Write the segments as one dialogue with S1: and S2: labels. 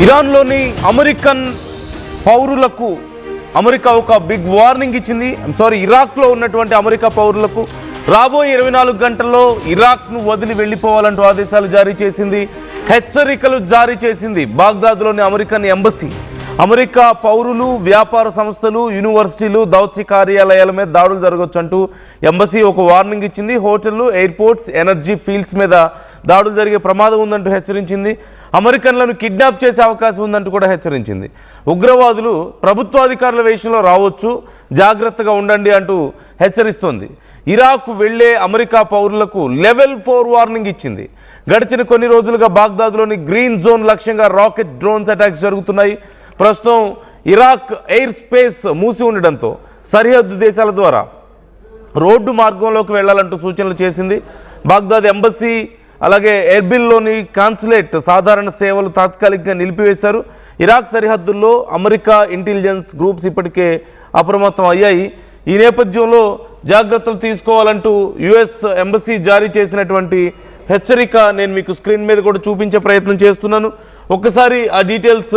S1: ఇరాన్లోని American పౌరులకు America ఒక big warning ఇచ్చింది. ఇరాక్లో ఉన్నటువంటి అమెరికా పౌరులకు రాబోయే 24 గంటల్లో ఇరాక్ను వదిలి వెళ్ళిపోవాలంటూ ఆదేశాలు జారీ చేసింది, హెచ్చరికలు జారీ చేసింది. బాగ్దాద్లోని అమెరికన్ ఎంబసీ అమెరికా పౌరులు, వ్యాపార సంస్థలు, యూనివర్సిటీలు, దౌత్య కార్యాలయాల మీద దాడులు జరగొచ్చంటూ ఎంబసీ ఒక వార్నింగ్ ఇచ్చింది. హోటళ్లు, ఎయిర్పోర్ట్స్, ఎనర్జీ ఫీల్డ్స్ మీద దాడులు జరిగే ప్రమాదం ఉందంటూ హెచ్చరించింది. అమెరికన్లను కిడ్నాప్ చేసే అవకాశం ఉందంటూ కూడా హెచ్చరించింది. ఉగ్రవాదులు ప్రభుత్వాధికారుల వేషంలో రావచ్చు, జాగ్రత్తగా ఉండండి అంటూ హెచ్చరిస్తోంది. ఇరాక్ వెళ్లే అమెరికా పౌరులకు లెవెల్ 4 వార్నింగ్ ఇచ్చింది. గడిచిన కొన్ని రోజులుగా బాగ్దాద్లోని గ్రీన్ జోన్ లక్ష్యంగా రాకెట్, డ్రోన్స్ అటాక్స్ జరుగుతున్నాయి. ప్రస్తుతం ఇరాక్ ఎయిర్ స్పేస్ మూసి ఉండడంతో సరిహద్దు దేశాల ద్వారా రోడ్డు మార్గంలోకి వెళ్లాలంటూ సూచనలు చేసింది. బాగ్దాద్ ఎంబసీ అలాగే ఎర్బిల్లోని కాన్సులేట్ సాధారణ సేవలు తాత్కాలికంగా నిలిపివేశారు. ఇరాక్ సరిహద్దుల్లో అమెరికా ఇంటెలిజెన్స్ గ్రూప్స్ ఇప్పటికే అప్రమత్తం అయ్యాయి. ఈ నేపథ్యంలో జాగ్రత్తలు తీసుకోవాలంటూ యుఎస్ ఎంబసీ జారీ చేసినటువంటి హెచ్చరిక నేను మీకు స్క్రీన్ మీద కూడా చూపించే ప్రయత్నం చేస్తున్నాను. ఒక్కసారి ఆ డీటెయిల్స్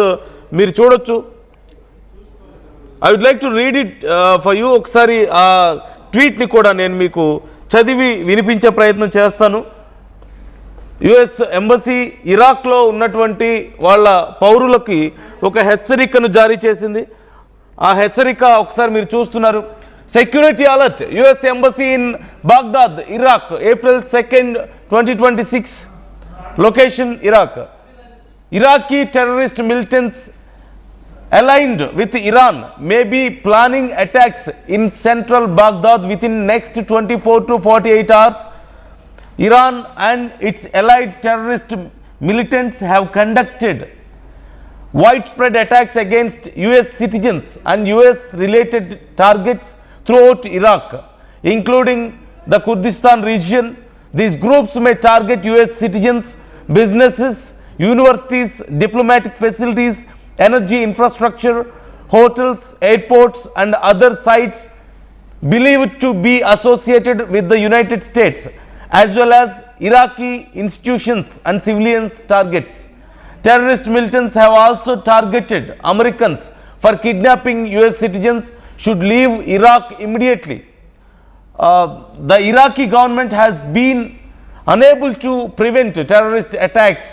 S1: మీరు చూడొచ్చు. I would like to read it for you. ఒకసారి ఆ ట్వీట్ని కూడా నేను మీకు చదివి వినిపించే ప్రయత్నం చేస్తాను. యుఎస్ ఎంబసీ ఇరాక్లో ఉన్నటువంటి వాళ్ళ పౌరులకి ఒక హెచ్చరికను జారీ చేసింది. ఆ హెచ్చరిక ఒకసారి మీరు చూస్తున్నారు. Security alert, US embassy in Baghdad, Iraq, April 2, 2026. Location Iraq. Iraqi terrorist militants aligned with Iran may be planning attacks in central Baghdad within next 24 to 48 hours. Iran and its allied terrorist militants have conducted widespread attacks against US citizens and US related targets throughout Iraq, including the Kurdistan region. These groups may target US citizens, businesses, universities, diplomatic facilities, energy infrastructure, hotels, airports and other sites believed to be associated with the United States, as well as Iraqi institutions and civilians targets. Terrorist militants have also targeted Americans for kidnapping US citizens should leave Iraq immediately. The Iraqi government has been unable to prevent terrorist attacks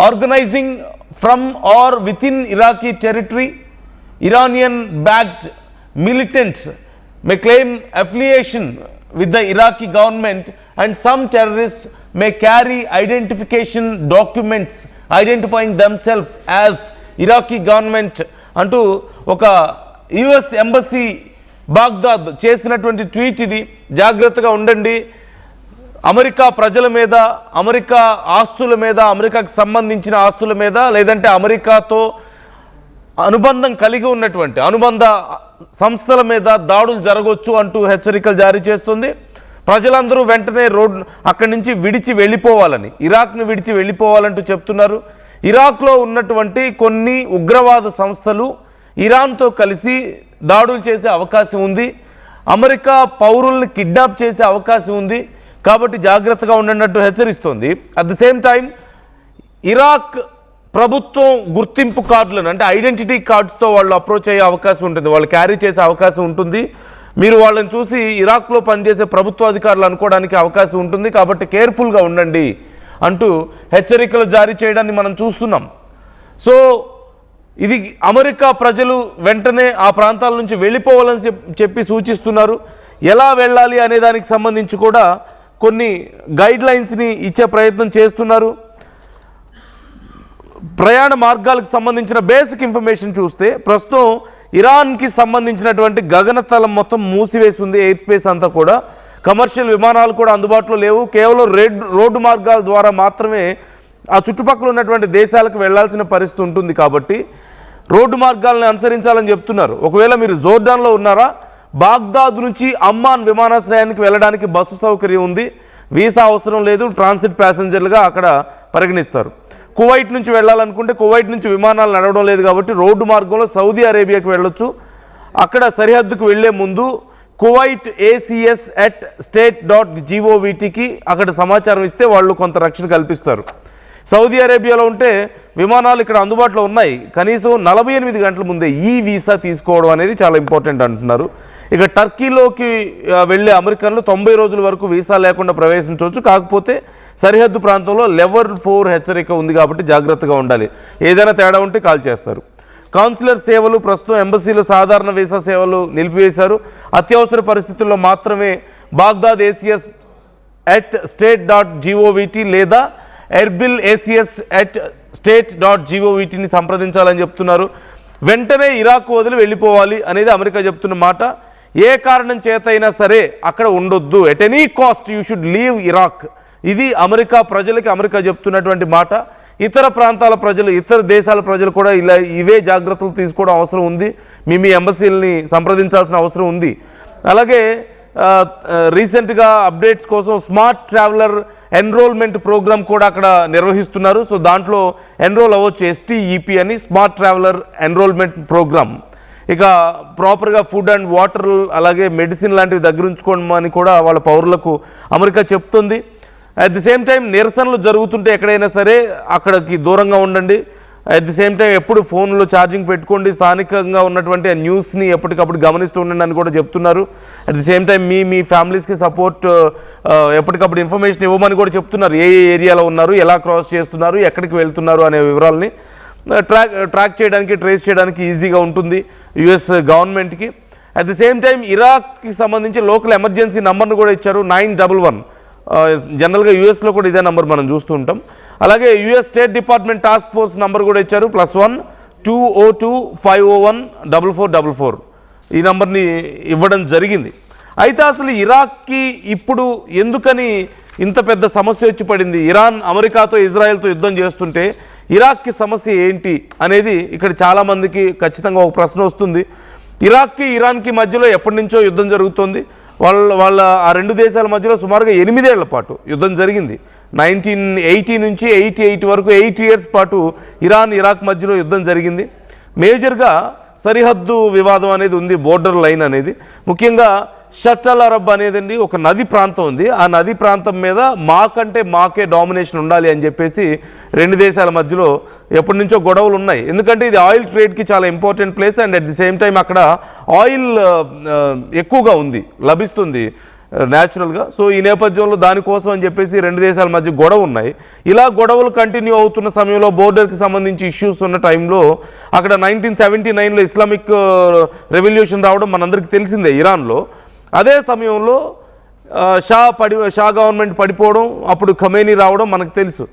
S1: organizing from or within Iraqi territory. Iranian-backed militants may claim affiliation with the Iraqi government, and some terrorists may carry identification documents identifying themselves as Iraqi government. అంటూ ఒక US embassy Baghdad చేసినటువంటి tweet ఇది. జాగ్రత్తగా ఉండండి. America ప్రజల మీద, America ఆస్తుల మీద, అమెరికాకు సంబంధించిన ఆస్తుల మీద, లేదంటే అమెరికాతో అనుబంధం కలిగి ఉన్నటువంటి అనుబంధ సంస్థల మీద దాడులు జరగవచ్చు అంటూ హెచ్చరికలు జారీ చేస్తుంది. ప్రజలందరూ వెంటనే అక్కడి నుంచి విడిచి వెళ్ళిపోవాలని, ఇరాక్ను విడిచి వెళ్ళిపోవాలంటూ చెప్తున్నారు. ఇరాక్లో ఉన్నటువంటి కొన్ని ఉగ్రవాద సంస్థలు ఇరాన్తో కలిసి దాడులు చేసే అవకాశం ఉంది. అమెరికా పౌరుల్ని కిడ్నాప్ చేసే అవకాశం ఉంది. కాబట్టి జాగ్రత్తగా ఉండనట్టు హెచ్చరిస్తోంది. At the same time Iraq ప్రభుత్వం గుర్తింపు కార్డులను, అంటే ఐడెంటిటీ కార్డ్స్తో వాళ్ళు అప్రోచ్ అయ్యే అవకాశం ఉంటుంది, వాళ్ళు క్యారీ చేసే అవకాశం ఉంటుంది. మీరు వాళ్ళని చూసి ఇరాక్లో పనిచేసే ప్రభుత్వ అధికారులు అనుకోవడానికి అవకాశం ఉంటుంది. కాబట్టి కేర్ఫుల్గా ఉండండి అంటూ హెచ్చరికలు జారీ చేయడాన్ని మనం చూస్తున్నాం. సో ఇది అమెరికా ప్రజలు వెంటనే ఆ ప్రాంతాల నుంచి వెళ్ళిపోవాలని చెప్పి సూచిస్తున్నారు. ఎలా వెళ్ళాలి అనే దానికి సంబంధించి కూడా కొన్ని గైడ్ లైన్స్ని ఇచ్చే ప్రయత్నం చేస్తున్నారు. ప్రయాణ మార్గాలకు సంబంధించిన బేసిక్ ఇన్ఫర్మేషన్ చూస్తే ప్రస్తుతం ఇరాన్కి సంబంధించినటువంటి గగనతలం మొత్తం మూసివేసింది. ఎయిర్ స్పేస్ అంతా కూడా, కమర్షియల్ విమానాలు కూడా అందుబాటులో లేవు. కేవలం రోడ్డు మార్గాల ద్వారా మాత్రమే ఆ చుట్టుపక్కల ఉన్నటువంటి దేశాలకు వెళ్లాల్సిన పరిస్థితి ఉంటుంది. కాబట్టి రోడ్డు మార్గాలను అనుసరించాలని చెప్తున్నారు. ఒకవేళ మీరు జోర్డాన్లో ఉన్నారా, బాగ్దాద్ నుంచి అమ్మాన్ విమానాశ్రయానికి వెళ్ళడానికి బస్సు సౌకర్యం ఉంది. వీసా అవసరం లేదు. ట్రాన్సిట్ ప్యాసింజర్లుగా అక్కడ పరిగణిస్తారు. కువైట్ నుంచి వెళ్ళాలనుకుంటే కువైట్ నుంచి విమానాలు నడవడం లేదు కాబట్టి రోడ్డు మార్గంలో సౌదీ అరేబియాకి వెళ్ళొచ్చు. అక్కడ సరిహద్దుకు వెళ్లే ముందు కువైట్ ACS@state.govకి అక్కడ సమాచారం ఇస్తే వాళ్ళు కొంత రక్షణ కల్పిస్తారు. సౌదీ అరేబియాలో ఉంటే విమానాలు ఇక్కడ అందుబాటులో ఉన్నాయి, కనీసం 48 గంటల ముందే ఈ వీసా తీసుకోవడం అనేది చాలా ఇంపార్టెంట్ అంటున్నారు. ఇక టర్కీలోకి వెళ్ళే అమెరికన్లు 90 రోజుల వరకు వీసా లేకుండా ప్రవేశించవచ్చు. కాకపోతే సరిహద్దు ప్రాంతంలో లెవెల్ 4 హెచ్చరిక ఉంది కాబట్టి జాగ్రత్తగా ఉండాలి. ఏదైనా తేడా ఉంటే కాల్ చేస్తారు. కౌన్సిలర్ సేవలు ప్రస్తుతం ఎంబసీలో సాధారణ వీసా సేవలు నిలిపివేశారు. అత్యవసర పరిస్థితుల్లో మాత్రమే బాగ్దాద్ ACS@state.govt లేదా ఎర్బిల్ ACS@state.govtని సంప్రదించాలని చెప్తున్నారు. వెంటనే ఇరాక్ వదిలి వెళ్ళిపోవాలి అనేది అమెరికా చెప్తున్న మాట. ఏ కారణం చేత అయినా సరే అక్కడ ఉండొద్దు, at any cost you should leave Iraq. ఇది అమెరికా ప్రజలకి అమెరికా చెప్తున్నటువంటి మాట. ఇతర ప్రాంతాల ప్రజలు, ఇతర దేశాల ప్రజలు కూడా ఇవే జాగ్రత్తలు తీసుకోవడం అవసరం ఉంది. మీ ఎంబసీలని సంప్రదించాల్సిన అవసరం ఉంది. అలాగే రీసెంట్గా అప్డేట్స్ కోసం స్మార్ట్ ట్రావెలర్ ఎన్రోల్మెంట్ ప్రోగ్రామ్ కూడా అక్కడ నిర్వహిస్తున్నారు. సో దాంట్లో ఎన్రోల్ అవ్వచ్చు, STEP అని, స్మార్ట్ ట్రావెలర్ ఎన్రోల్మెంట్ ప్రోగ్రామ్. ఇక ప్రాపర్గా ఫుడ్ అండ్ వాటర్ అలాగే మెడిసిన్ లాంటివి దగ్గర ఉంచుకోమని కూడా వాళ్ళ పౌరులకు అమెరికా చెప్తుంది. అట్ ది సేమ్ టైం నిరసనలు జరుగుతుంటే ఎక్కడైనా సరే అక్కడికి దూరంగా ఉండండి. అట్ ది సేమ్ టైం ఎప్పుడు ఫోన్లో ఛార్జింగ్ పెట్టుకోండి. స్థానికంగా ఉన్నటువంటి ఆ న్యూస్ని ఎప్పటికప్పుడు గమనిస్తూ ఉండండి అని కూడా చెప్తున్నారు. అట్ ది సేమ్ టైం మీ ఫ్యామిలీస్కి సపోర్ట్ ఎప్పటికప్పుడు ఇన్ఫర్మేషన్ ఇవ్వమని కూడా చెప్తున్నారు. ఏ ఏరియాలో ఉన్నారు, ఎలా క్రాస్ చేస్తున్నారు, ఎక్కడికి వెళ్తున్నారు అనే వివరాలని ట్రాక్ చేయడానికి, ట్రేస్ చేయడానికి ఈజీగా ఉంటుంది US గవర్నమెంట్కి. అట్ ది సేమ్ టైం ఇరాక్కి సంబంధించి లోకల్ ఎమర్జెన్సీ నెంబర్ను కూడా ఇచ్చారు, 911. జనరల్గా యూఎస్లో కూడా ఇదే నెంబర్ మనం చూస్తూ ఉంటాం. అలాగే US state department task force number కూడా ఇచ్చారు, +1 202 501 4444. ఈ నెంబర్ని ఇవ్వడం జరిగింది. అయితే అసలు ఇరాక్కి ఇప్పుడు ఎందుకని ఇంత పెద్ద సమస్య వచ్చి పడింది? ఇరాన్ అమెరికాతో ఇజ్రాయెల్తో యుద్ధం చేస్తుంటే ఇరాక్కి సమస్య ఏంటి అనేది ఇక్కడ చాలామందికి ఖచ్చితంగా ఒక ప్రశ్న వస్తుంది. ఇరాక్కి ఇరాన్కి మధ్యలో ఎప్పటి నుంచో యుద్ధం జరుగుతుంది. వాళ్ళ ఆ రెండు దేశాల మధ్యలో సుమారుగా 8 ఏళ్ల పాటు యుద్ధం జరిగింది. 1980 నుంచి 88 వరకు 8 ఇయర్స్ పాటు ఇరాక్ మధ్యలో యుద్ధం జరిగింది. మేజర్గా సరిహద్దు వివాదం అనేది ఉంది, బోర్డర్ లైన్ అనేది. ముఖ్యంగా షట్ అల్ అరబ్ అనేదండి ఒక నది ప్రాంతం ఉంది. ఆ నది ప్రాంతం మీద మాకే డామినేషన్ ఉండాలి అని చెప్పేసి రెండు దేశాల మధ్యలో ఎప్పటి నుంచో గొడవలు ఉన్నాయి. ఎందుకంటే ఇది ఆయిల్ ట్రేడ్కి చాలా important place and at the same time అక్కడ ఆయిల్ ఎక్కువగా ఉంది, లభిస్తుంది న్యాచురల్గా. సో ఈ నేపథ్యంలో దానికోసం అని చెప్పేసి రెండు దేశాల మధ్య గొడవ ఉన్నాయి. ఇలా గొడవలు కంటిన్యూ అవుతున్న సమయంలో బోర్డర్కి సంబంధించి ఇష్యూస్ ఉన్న టైంలో అక్కడ 1979లో ఇస్లామిక్ రెవల్యూషన్ రావడం మనందరికీ తెలిసిందే ఇరాన్లో. అదే సమయంలో షా గవర్నమెంట్ పడిపోవడం, అప్పుడు ఖమేనీ రావడం మనకు తెలుసు.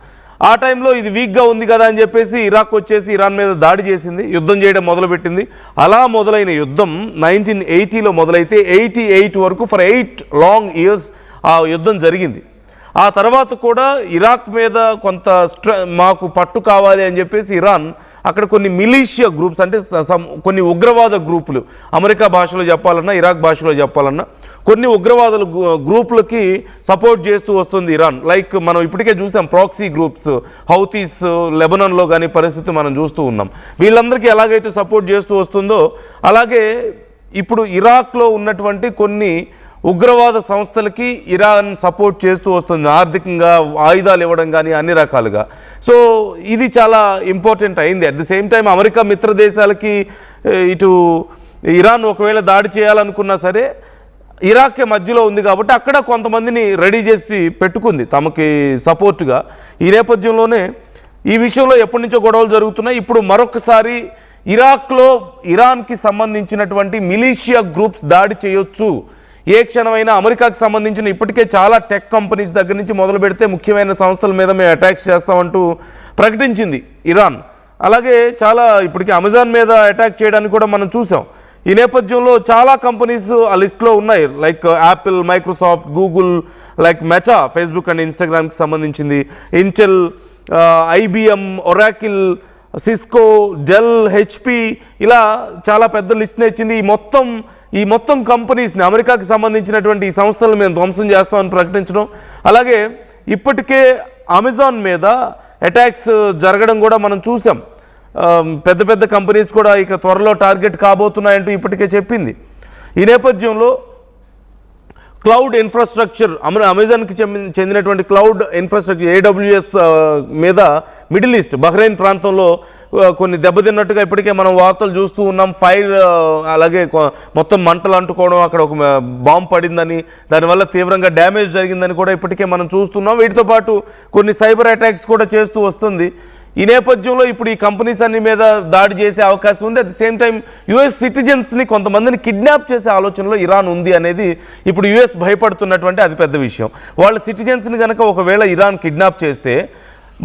S1: ఆ టైంలో ఇది వీక్గా ఉంది కదా అని చెప్పేసి ఇరాక్ వచ్చేసి ఇరాన్ మీద దాడి చేసింది, యుద్ధం చేయడం మొదలుపెట్టింది. అలా మొదలైన యుద్ధం 1980లో మొదలైతే 88 వరకు ఫర్ 8 లాంగ్ ఇయర్స్ ఆ యుద్ధం జరిగింది. ఆ తర్వాత కూడా ఇరాక్ మీద కొంత మాకు పట్టు కావాలి అని చెప్పేసి ఇరాన్ అక్కడ కొన్ని మిలీషియా గ్రూప్స్, అంటే కొన్ని ఉగ్రవాద గ్రూపులు, అమెరికా భాషలో చెప్పాలన్నా ఇరాక్ భాషలో చెప్పాలన్నా కొన్ని ఉగ్రవాదుల గ్రూపులకి సపోర్ట్ చేస్తూ వస్తుంది ఇరాన్. లైక్ మనం ఇప్పటికే చూసాం ప్రాక్సీ గ్రూప్స్, హౌతీస్ లెబనాన్లో కానీ పరిస్థితి మనం చూస్తూ ఉన్నాం. వీళ్ళందరికీ ఎలాగైతే సపోర్ట్ చేస్తూ వస్తుందో అలాగే ఇప్పుడు ఇరాక్లో ఉన్నటువంటి కొన్ని ఉగ్రవాద సంస్థలకి ఇరాన్ సపోర్ట్ చేస్తూ వస్తుంది, ఆర్థికంగా ఆయుధాలు ఇవ్వడం కానీ అన్ని రకాలుగా. సో ఇది చాలా ఇంపార్టెంట్ అయింది. At the same time America మిత్ర దేశాలకి ఇటు ఇరాన్ ఒకవేళ దాడి చేయాలనుకున్నా సరే ఇరాక్కే మధ్యలో ఉంది కాబట్టి అక్కడ కొంతమందిని రెడీ చేసి పెట్టుకుంది తమకి సపోర్ట్గా. ఈ నేపథ్యంలోనే ఈ విషయంలో ఎప్పటి నుంచో గొడవలు జరుగుతున్నాయి. ఇప్పుడు మరొకసారి ఇరాక్లో ఇరాన్కి సంబంధించినటువంటి మిలీషియా గ్రూప్స్ దాడి చేయొచ్చు, ఏ క్షణమైనా అమెరికాకి సంబంధించిన ఇప్పటికే చాలా టెక్ కంపెనీస్ దగ్గర నుంచి మొదలు పెడితే ముఖ్యమైన సంస్థల మీద మేము అటాక్స్ చేస్తామంటూ ప్రకటించింది ఇరాన్. అలాగే చాలా ఇప్పటికీ అమెజాన్ మీద అటాక్ చేయడానికి కూడా మనం చూసాం. ఈ నేపథ్యంలో చాలా కంపెనీస్ ఆ లిస్ట్లో ఉన్నాయి, like Apple, Microsoft, Google, like Meta, Facebook and ఇన్స్టాగ్రామ్కి సంబంధించింది, Intel, IBM, Oracle, Cisco, Dell, HP, ఇలా చాలా పెద్ద లిస్ట్ని ఇచ్చింది. ఈ మొత్తం కంపెనీస్ని, అమెరికాకి సంబంధించినటువంటి ఈ సంస్థలను మేము ధ్వంసం చేస్తామని ప్రకటించడం, అలాగే ఇప్పటికే అమెజాన్ మీద అటాక్స్ జరగడం కూడా మనం చూసాం. పెద్ద పెద్ద కంపెనీస్ కూడా ఇక త్వరలో టార్గెట్ కాబోతున్నాయంటూ ఇప్పటికే చెప్పింది. ఈ నేపథ్యంలో క్లౌడ్ ఇన్ఫ్రాస్ట్రక్చర్ అమెజాన్కి చెందినటువంటి క్లౌడ్ ఇన్ఫ్రాస్ట్రక్చర్ AWS మీద మిడిల్ ఈస్ట్ బహ్రెయిన్ ప్రాంతంలో కొన్ని దెబ్బతిన్నట్టుగా ఇప్పటికే మనం వార్తలు చూస్తూ ఉన్నాం. ఫైర్, అలాగే మొత్తం మంటలు అంటుకోవడం, అక్కడ ఒక బాంబు పడిందని, దానివల్ల తీవ్రంగా డ్యామేజ్ జరిగిందని కూడా ఇప్పటికే మనం చూస్తున్నాం. వీటితో పాటు కొన్ని సైబర్ అటాక్స్ కూడా చేస్తూ వస్తుంది. ఈ నేపథ్యంలో ఇప్పుడు ఈ కంపెనీస్ అన్ని మీద దాడి చేసే అవకాశం ఉంది. At the same time US సిటిజన్స్ని కొంతమందిని కిడ్నాప్ చేసే ఆలోచనలో ఇరాన్ ఉంది అనేది ఇప్పుడు యుఎస్ భయపడుతున్నటువంటి అతిపెద్ద విషయం. వాళ్ళ సిటిజన్స్ని కనుక ఒకవేళ ఇరాన్ కిడ్నాప్ చేస్తే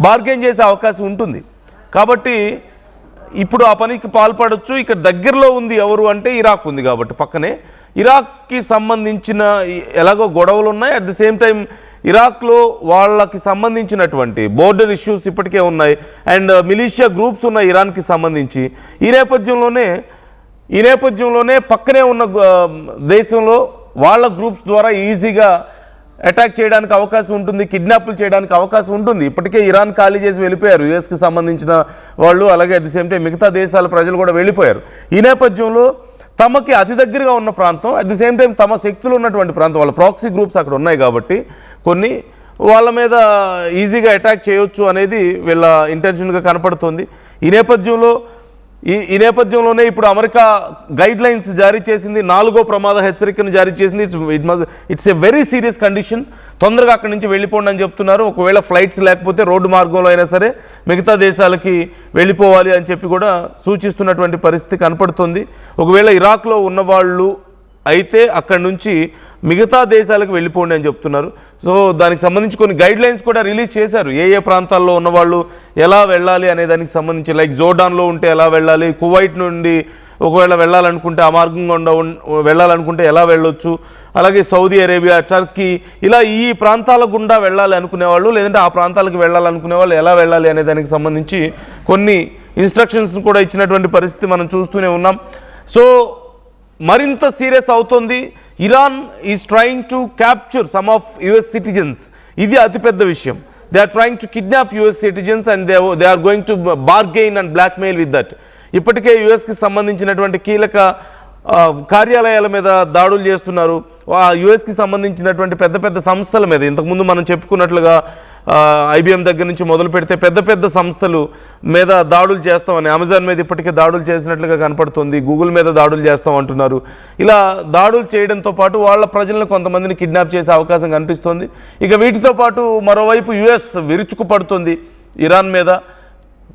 S1: బార్గెన్ చేసే అవకాశం ఉంటుంది. కాబట్టి ఇప్పుడు ఆ పనికి పాల్పడవచ్చు. ఇక్కడ దగ్గరలో ఉంది ఎవరు అంటే ఇరాక్ ఉంది కాబట్టి పక్కనే. ఇరాక్కి సంబంధించిన ఎలాగో గొడవలు ఉన్నాయి. అట్ ది సేమ్ టైం ఇరాక్లో వాళ్ళకి సంబంధించినటువంటి బోర్డర్ ఇష్యూస్ ఇప్పటికే ఉన్నాయి అండ్ మిలీషియా గ్రూప్స్ ఉన్నాయి ఇరాన్కి సంబంధించి. ఈ నేపథ్యంలోనే పక్కనే ఉన్న దేశంలో వాళ్ళ గ్రూప్స్ ద్వారా ఈజీగా అటాక్ చేయడానికి అవకాశం ఉంటుంది, కిడ్నాప్లు చేయడానికి అవకాశం ఉంటుంది. ఇప్పటికే ఇరాన్ ఖాళీ చేసి వెళ్ళిపోయారు యుఎస్కి సంబంధించిన వాళ్ళు, అలాగే అట్ ది సేమ్ టైం మిగతా దేశాల ప్రజలు కూడా వెళ్ళిపోయారు. ఈ నేపథ్యంలో తమకి అతి దగ్గరగా ఉన్న ప్రాంతం, అట్ ది సేమ్ టైం తమ శక్తులు ఉన్నటువంటి ప్రాంతం, వాళ్ళ ప్రాక్సీ గ్రూప్స్ అక్కడ ఉన్నాయి కాబట్టి కొన్ని వాళ్ళ మీద ఈజీగా అటాక్ చేయొచ్చు అనేది వీళ్ళ ఇంటెన్షన్గా కనపడుతుంది. ఈ నేపథ్యంలోనే ఇప్పుడు అమెరికా గైడ్ లైన్స్ జారీ చేసింది, 4వ ప్రమాద హెచ్చరికను జారీ చేసింది. It's a very serious condition. తొందరగా అక్కడి నుంచి వెళ్ళిపోండి అని చెప్తున్నారు. ఒకవేళ ఫ్లైట్స్ లేకపోతే రోడ్డు మార్గంలో అయినా సరే మిగతా దేశాలకి వెళ్ళిపోవాలి అని చెప్పి కూడా సూచిస్తున్నటువంటి పరిస్థితి కనపడుతుంది. ఒకవేళ ఇరాక్లో ఉన్నవాళ్ళు అయితే అక్కడి నుంచి మిగతా దేశాలకు వెళ్ళిపోండి అని చెప్తున్నారు. సో దానికి సంబంధించి కొన్ని గైడ్ లైన్స్ కూడా రిలీజ్ చేశారు. ఏ ప్రాంతాల్లో ఉన్నవాళ్ళు ఎలా వెళ్ళాలి అనే దానికి సంబంధించి, లైక్ జోర్డాన్లో ఉంటే ఎలా వెళ్ళాలి, కువైట్ నుండి ఒకవేళ వెళ్ళాలనుకుంటే ఆ మార్గం గుండా వెళ్ళాలనుకుంటే ఎలా వెళ్ళొచ్చు, అలాగే సౌదీ అరేబియా, టర్కీ, ఇలా ఈ ప్రాంతాల గుండా వెళ్ళాలి అనుకునేవాళ్ళు, లేదంటే ఆ ప్రాంతాలకు వెళ్ళాలనుకునే వాళ్ళు ఎలా వెళ్ళాలి అనే దానికి సంబంధించి కొన్ని ఇన్స్ట్రక్షన్స్ కూడా ఇచ్చినటువంటి పరిస్థితి మనం చూస్తూనే ఉన్నాం. సో మరింత సీరియస్ అవుతుంది. Iran is trying to capture some of US citizens. ఇది అతిపెద్ద విషయం. They are trying to kidnap US citizens and they are going to bargain and blackmail with that. ఇప్పటికే యుఎస్కి సంబంధించినటువంటి కీలక కార్యాలయాల మీద దాడులు చేస్తున్నారు. యుఎస్కి సంబంధించినటువంటి పెద్ద పెద్ద సంస్థల మీద, ఇంతకుముందు మనం చెప్పుకున్నట్లుగా IBM దగ్గర నుంచి మొదలు పెడితే పెద్ద పెద్ద సంస్థలు మీద దాడులు చేస్తామని, అమెజాన్ మీద ఇప్పటికే దాడులు చేసినట్లుగా కనపడుతుంది, గూగుల్ మీద దాడులు చేస్తాం అంటున్నారు. ఇలా దాడులు చేయడంతో పాటు వాళ్ళ ప్రజలను కొంతమందిని కిడ్నాప్ చేసే అవకాశం కనిపిస్తుంది. ఇక వీటితో పాటు మరోవైపు యుఎస్ విరుచుకుపడుతుంది ఇరాన్ మీద,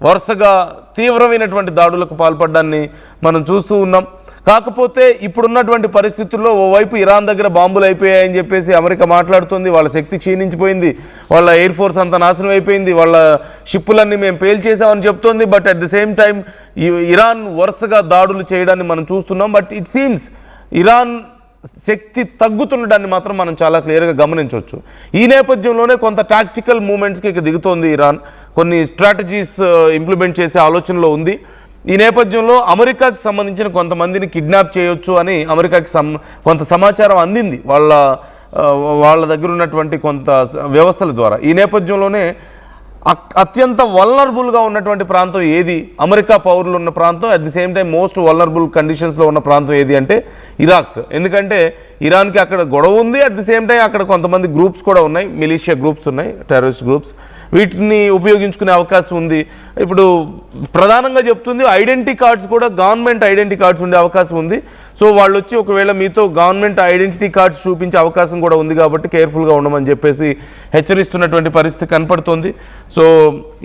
S1: వరుసగా తీవ్రమైనటువంటి దాడులకు పాల్పడడాన్ని మనం చూస్తూ ఉన్నాం. కాకపోతే ఇప్పుడున్నటువంటి పరిస్థితుల్లో ఓవైపు ఇరాన్ దగ్గర బాంబులు అయిపోయాయని చెప్పేసి అమెరికా మాట్లాడుతుంది, వాళ్ళ శక్తి క్షీణించిపోయింది, వాళ్ళ ఎయిర్ ఫోర్స్ అంతా నాశనం అయిపోయింది, వాళ్ళ షిప్పులన్నీ మేము పేల్చేసామని చెప్తోంది. But at the same time Iran వరుసగా దాడులు చేయడాన్ని మనం చూస్తున్నాం. బట్ ఇట్ సీమ్స్ ఇరాన్ శక్తి తగ్గుతుండడాన్ని మాత్రం మనం చాలా క్లియర్గా గమనించవచ్చు. ఈ నేపథ్యంలోనే కొంత టాక్టికల్ మూమెంట్స్కి ఇక దిగుతోంది ఇరాన్, కొన్ని స్ట్రాటజీస్ ఇంప్లిమెంట్ చేసే ఆలోచనలో ఉంది. ఈ నేపథ్యంలో అమెరికాకి సంబంధించిన కొంతమందిని కిడ్నాప్ చేయొచ్చు అని అమెరికాకి కొంత సమాచారం అందింది వాళ్ళ దగ్గర ఉన్నటువంటి కొంత వ్యవస్థల ద్వారా. ఈ నేపథ్యంలోనే అత్యంత వల్నరబుల్గా ఉన్నటువంటి ప్రాంతం ఏది, అమెరికా పౌరులు ఉన్న ప్రాంతం, at the same time most vulnerable కండిషన్స్లో ఉన్న ప్రాంతం ఏది అంటే ఇరాక్. ఎందుకంటే ఇరాన్కి అక్కడ గొడవ ఉంది, అట్ ది సేమ్ టైం అక్కడ కొంతమంది గ్రూప్స్ కూడా ఉన్నాయి, మిలీషియా గ్రూప్స్ ఉన్నాయి, టెర్రరిస్ట్ గ్రూప్స్, వీటిని ఉపయోగించుకునే అవకాశం ఉంది. ఇప్పుడు ప్రధానంగా చెప్తుంది ఐడెంటిటీ కార్డ్స్ కూడా గవర్నమెంట్ ఐడెంటిటీ కార్డ్స్ ఉండే అవకాశం ఉంది. సో వాళ్ళు వచ్చి ఒకవేళ మీతో గవర్నమెంట్ ఐడెంటిటీ కార్డ్స్ చూపించే అవకాశం కూడా ఉంది కాబట్టి కేర్ఫుల్గా ఉండమని చెప్పేసి హెచ్చరిస్తున్నటువంటి పరిస్థితి కనపడుతుంది. సో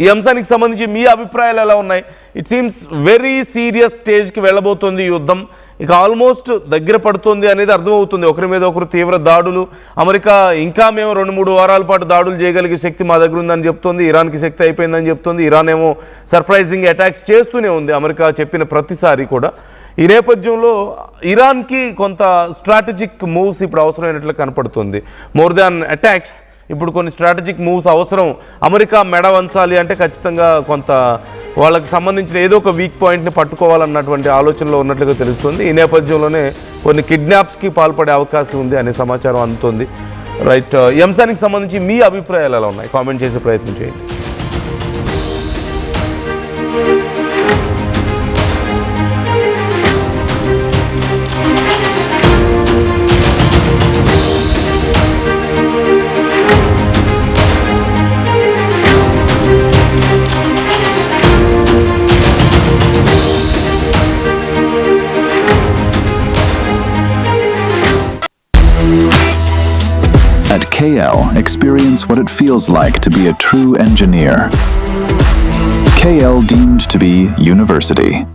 S1: ఈ అంశానికి సంబంధించి మీ అభిప్రాయాలు ఎలా ఉన్నాయి? ఇట్ సీమ్స్ వెరీ సీరియస్ స్టేజ్కి వెళ్ళబోతుంది యుద్ధం. ఇక ఆల్మోస్ట్ దగ్గర పడుతుంది అనేది అర్థమవుతుంది. ఒకరి మీద ఒకరు తీవ్ర దాడులు, అమెరికా ఇంకా మేము 2-3 వారాల పాటు దాడులు చేయగలిగే శక్తి మా దగ్గర ఉందని చెప్తోంది, ఇరాన్కి శక్తి అయిపోయిందని చెప్తోంది. ఇరాన్ ఏమో సర్ప్రైజింగ్ అటాక్స్ చేస్తూనే ఉంది అమెరికా చెప్పిన ప్రతిసారి కూడా. ఈ నేపథ్యంలో ఇరాన్కి కొంత స్ట్రాటజిక్ మూవ్స్ ఇప్పుడు అవసరమైనట్లు కనపడుతుంది. మోర్ దాన్ అటాక్స్ ఇప్పుడు కొన్ని స్ట్రాటజిక్ మూవ్స్ అవసరం. అమెరికా మెడ వంచాలి అంటే ఖచ్చితంగా కొంత వాళ్ళకి సంబంధించిన ఏదో ఒక వీక్ పాయింట్ని పట్టుకోవాలన్నటువంటి ఆలోచనలో ఉన్నట్లుగా తెలుస్తుంది. ఈ నేపథ్యంలోనే కొన్ని కిడ్నాప్స్కి పాల్పడే అవకాశం ఉంది అనే సమాచారం అందుతోంది. రైట్, ఈ అంశానికి సంబంధించి మీ అభిప్రాయాలు ఎలా ఉన్నాయి? కామెంట్ చేసే ప్రయత్నం చేయండి.
S2: KL experience what it feels like to be a true engineer. KL deemed to be university.